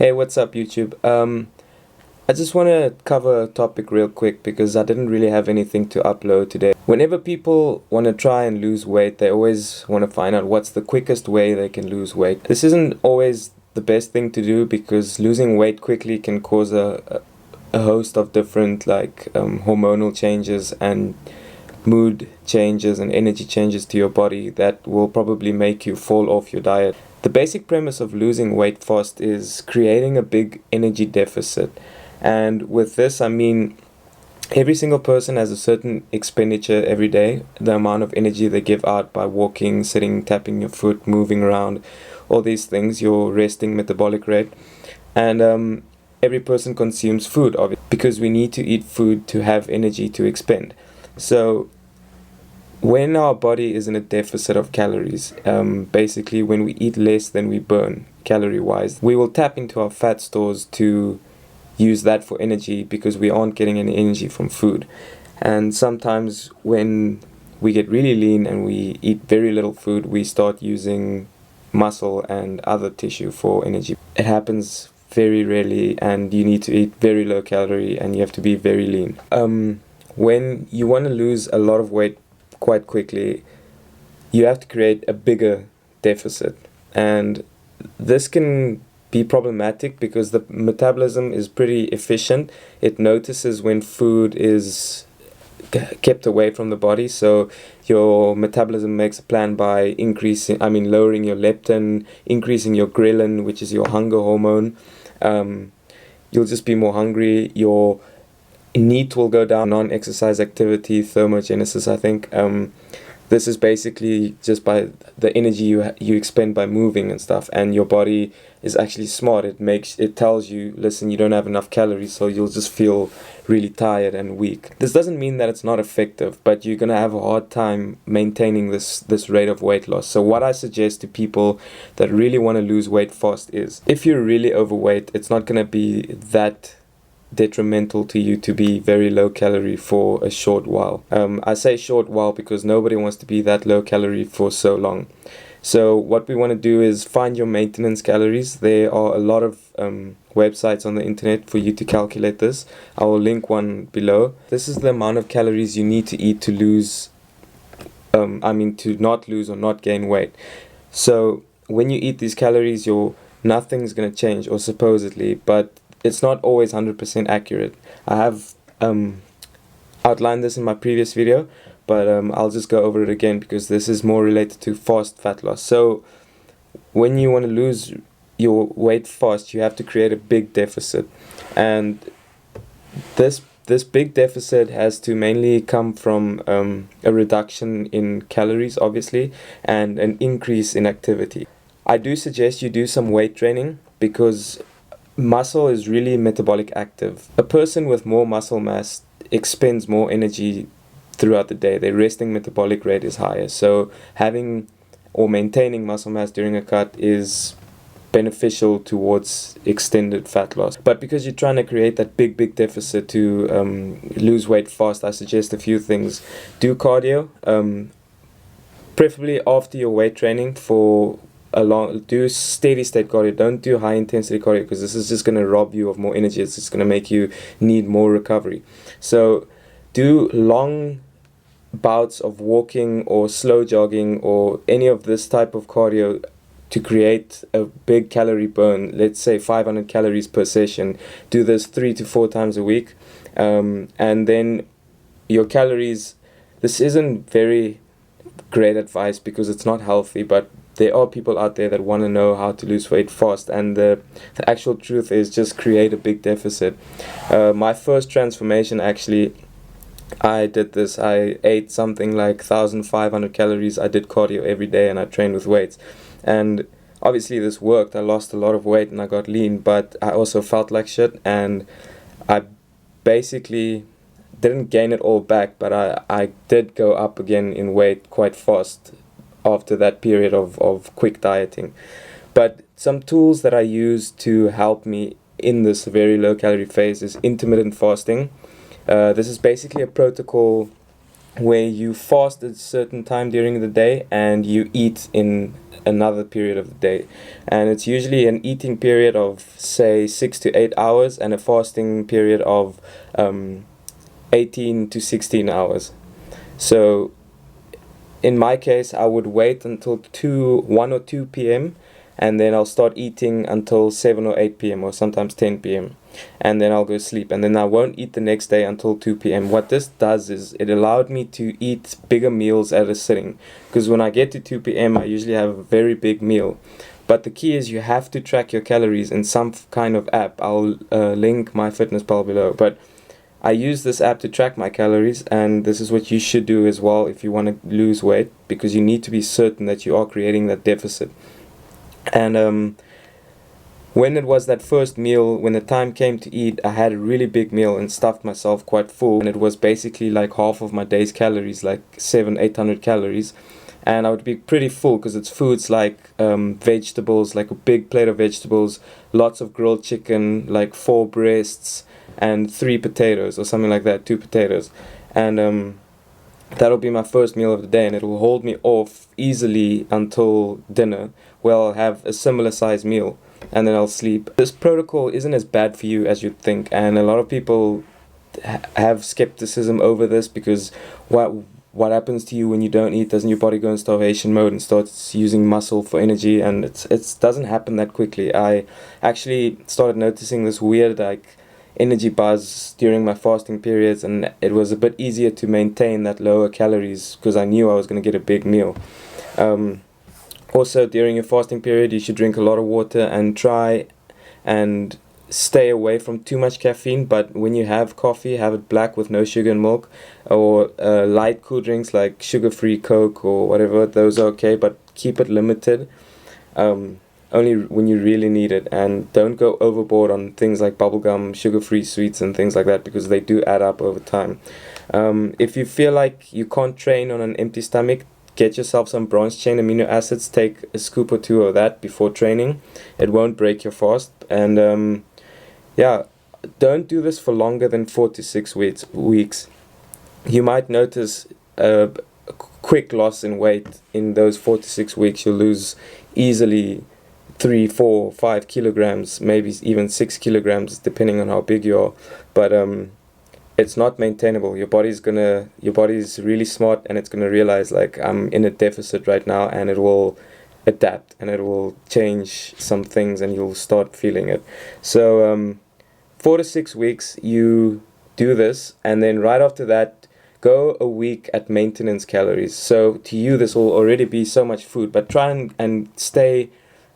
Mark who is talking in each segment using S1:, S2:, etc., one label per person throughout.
S1: Hey, what's up, YouTube? I just want to cover a topic real quick because I didn't really have anything to upload today. Whenever people want to try and lose weight, they always want to find out what's the quickest way they can lose weight. This isn't always the best thing to do because losing weight quickly can cause a host of different hormonal changes and mood changes and energy changes to your body that will probably make you fall off your diet. The basic premise of losing weight fast is creating a big energy deficit. And with this, I mean every single person has a certain expenditure every day, the amount of energy they give out by walking, sitting, tapping your foot, moving around, all these things, your resting metabolic rate. And every person consumes food, obviously, because we need to eat food to have energy to expend. So when our body is in a deficit of calories, basically when we eat less than we burn calorie-wise, we will tap into our fat stores to use that for energy because we aren't getting any energy from food. And sometimes when we get really lean and we eat very little food, we start using muscle and other tissue for energy. It happens very rarely, and you need to eat very low calorie and you have to be very lean. When you want to lose a lot of weight quite quickly, you have to create a bigger deficit, and this can be problematic because the metabolism is pretty efficient. It notices when food is kept away from the body, so your metabolism makes a plan by lowering your leptin, increasing your ghrelin, which is your hunger hormone. You'll just be more hungry. Your NEAT will go down, non-exercise activity, thermogenesis, I think. This is basically just by the energy you expend by moving and stuff, and your body is actually smart. It tells you, listen, you don't have enough calories, so you'll just feel really tired and weak. This doesn't mean that it's not effective, but you're gonna have a hard time maintaining this rate of weight loss. So what I suggest to people that really want to lose weight fast is, if you're really overweight, it's not gonna be that detrimental to you to be very low calorie for a short while. I say short while because nobody wants to be that low calorie for so long. So what we want to do is find your maintenance calories. There are a lot of websites on the internet for you to calculate this. I will link one below. This is the amount of calories you need to eat to lose, to not lose or not gain weight. So when you eat these calories, nothing's going to change, or supposedly, but it's not always 100% accurate. I have outlined this in my previous video, but I'll just go over it again because this is more related to fast fat loss. So when you want to lose your weight fast, you have to create a big deficit, and this big deficit has to mainly come from a reduction in calories, obviously, and an increase in activity. I do suggest you do some weight training because muscle is really metabolic active. A person with more muscle mass expends more energy throughout the day. Their resting metabolic rate is higher. So having or maintaining muscle mass during a cut is beneficial towards extended fat loss. But because you're trying to create that big deficit to lose weight fast, I suggest a few things. Do cardio, preferably after your weight training for do steady state cardio. Don't do high intensity cardio because this is just going to rob you of more energy. It's just going to make you need more recovery. So do long bouts of walking or slow jogging or any of this type of cardio to create a big calorie burn. Let's say 500 calories per session. Do this 3 to 4 times a week, and then your calories, this isn't very great advice because it's not healthy, but there are people out there that want to know how to lose weight fast, and the actual truth is just create a big deficit. My first transformation, actually, I did this. I ate something like 1,500 calories. I did cardio every day and I trained with weights, and obviously this worked. I lost a lot of weight and I got lean, but I also felt like shit, and I basically didn't gain it all back, but I did go up again in weight quite fast after that period of quick dieting. But some tools that I use to help me in this very low calorie phase is intermittent fasting. This is basically a protocol where you fast at a certain time during the day and you eat in another period of the day. And it's usually an eating period of, say, 6 to 8 hours and a fasting period of 18 to 16 hours. So in my case, I would wait until 1 or 2 p.m. and then I'll start eating until 7 or 8 p.m. or sometimes 10 p.m. and then I'll go sleep, and then I won't eat the next day until 2 p.m. What this does is it allowed me to eat bigger meals at a sitting, because when I get to 2 p.m. I usually have a very big meal. But the key is you have to track your calories in some kind of app. I'll link MyFitnessPal below, but I use this app to track my calories, and this is what you should do as well if you want to lose weight, because you need to be certain that you are creating that deficit. And when it was that first meal, when the time came to eat, I had a really big meal and stuffed myself quite full, and it was basically like half of my day's calories, like 700-800 calories. And I would be pretty full because it's foods like vegetables, like a big plate of vegetables, lots of grilled chicken, like 4 breasts and 3 potatoes or something like that, 2 potatoes. And that'll be my first meal of the day, and it will hold me off easily until dinner, where I'll have a similar size meal, and then I'll sleep. This protocol isn't as bad for you as you'd think, and a lot of people have skepticism over this, because what happens to you when you don't eat? Doesn't your body go in starvation mode and starts using muscle for energy? And it doesn't happen that quickly. I actually started noticing this weird like energy buzz during my fasting periods, and it was a bit easier to maintain that lower calories because I knew I was going to get a big meal. Also, during your fasting period, you should drink a lot of water and try and stay away from too much caffeine. But when you have coffee, have it black with no sugar and milk, or light cool drinks like sugar-free Coke or whatever. Those are okay, but keep it limited. Only when you really need it, and don't go overboard on things like bubblegum, sugar-free sweets and things like that, because they do add up over time. If you feel like you can't train on an empty stomach, get yourself some branched chain amino acids. Take a scoop or 2 of that before training. It won't break your fast. And yeah, don't do this for longer than 4 to 6 weeks. You might notice a quick loss in weight in those 4 to 6 weeks. You'll lose easily 3, 4, 5 kilograms, maybe even 6 kilograms, depending on how big you are. But it's not maintainable. Your body's really smart, and it's gonna realize like I'm in a deficit right now, and it will adapt and it will change some things, and you'll start feeling it. So 4 to 6 weeks you do this, and then right after that go a week at maintenance calories. So to you this will already be so much food, but try and stay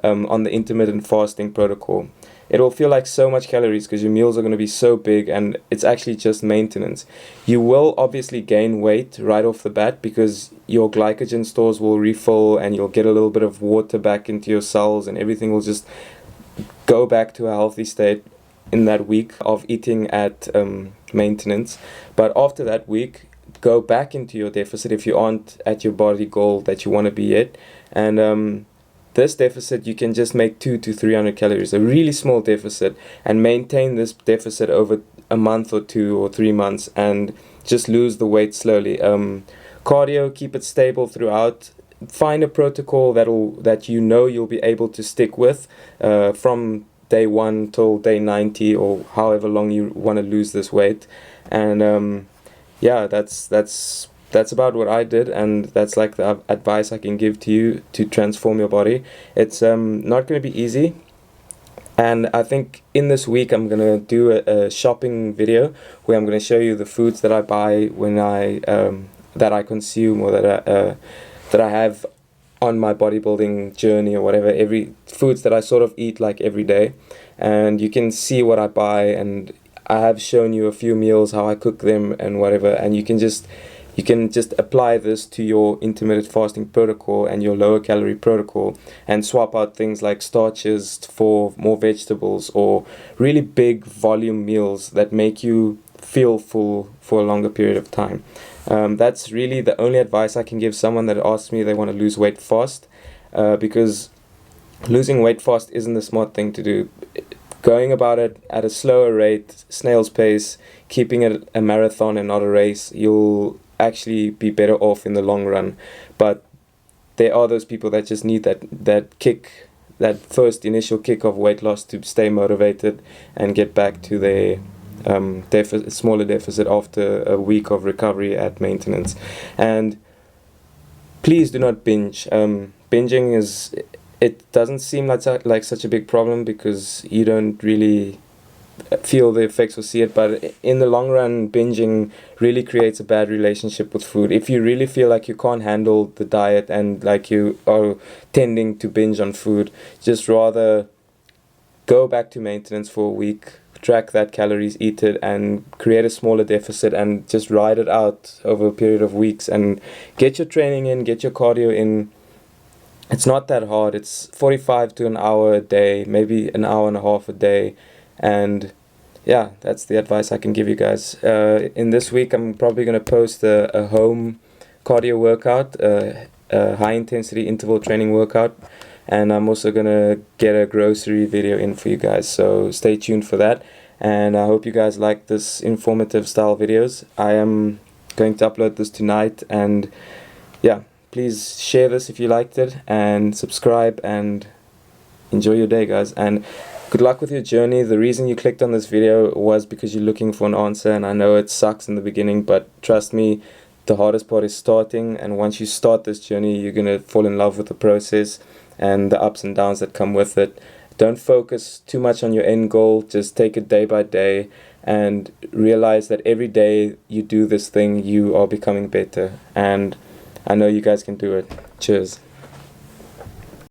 S1: on the intermittent fasting protocol. It will feel like so much calories because your meals are going to be so big, and it's actually just maintenance. You will obviously gain weight right off the bat because your glycogen stores will refill, and you'll get a little bit of water back into your cells, and everything will just go back to a healthy state in that week of eating at maintenance. But after that week, go back into your deficit if you aren't at your body goal that you want to be yet. And this deficit, you can just make 200 to 300 calories, a really small deficit, and maintain this deficit over a month or 2 or 3 months, and just lose the weight slowly. Cardio, keep it stable throughout. Find a protocol that you know you'll be able to stick with from day 1 till day 90, or however long you want to lose this weight. And yeah, that's about what I did, and that's like the advice I can give to you to transform your body. It's not going to be easy, and I think in this week I'm going to do a shopping video where I'm going to show you the foods that I buy when that I consume, or that I have on my bodybuilding journey, or whatever, every foods that I sort of eat like every day, and you can see what I buy. And I have shown you a few meals, how I cook them and whatever, and you can just apply this to your intermittent fasting protocol and your lower calorie protocol, and swap out things like starches for more vegetables, or really big volume meals that make you feel full for a longer period of time. That's really the only advice I can give someone that asks me they want to lose weight fast, because losing weight fast isn't the smart thing to do. Going about it at a slower rate, snail's pace, keeping it a marathon and not a race, you'll actually be better off in the long run. But there are those people that just need that kick, that first initial kick of weight loss to stay motivated and get back to their smaller deficit after a week of recovery at maintenance. And please do not binge. Binging it doesn't seem like such a big problem because you don't really feel the effects or see it, but in the long run, binging really creates a bad relationship with food. If you really feel like you can't handle the diet and like you are tending to binge on food, just rather go back to maintenance for a week, track that calories, eat it, and create a smaller deficit and just ride it out over a period of weeks and get your training in, get your cardio in. It's not that hard. It's 45 to an hour a day, maybe an hour and a half a day. And yeah, that's the advice I can give you guys. In this week, I'm probably going to post a home cardio workout, a high intensity interval training workout. And I'm also going to get a grocery video in for you guys. So stay tuned for that. And I hope you guys like this informative style videos. I am going to upload this tonight. And yeah, please share this if you liked it. And subscribe and enjoy your day, guys. And good luck with your journey. The reason you clicked on this video was because you're looking for an answer, and I know it sucks in the beginning, but trust me, the hardest part is starting, and once you start this journey, you're going to fall in love with the process and the ups and downs that come with it. Don't focus too much on your end goal. Just take it day by day and realize that every day you do this thing, you are becoming better, and I know you guys can do it. Cheers.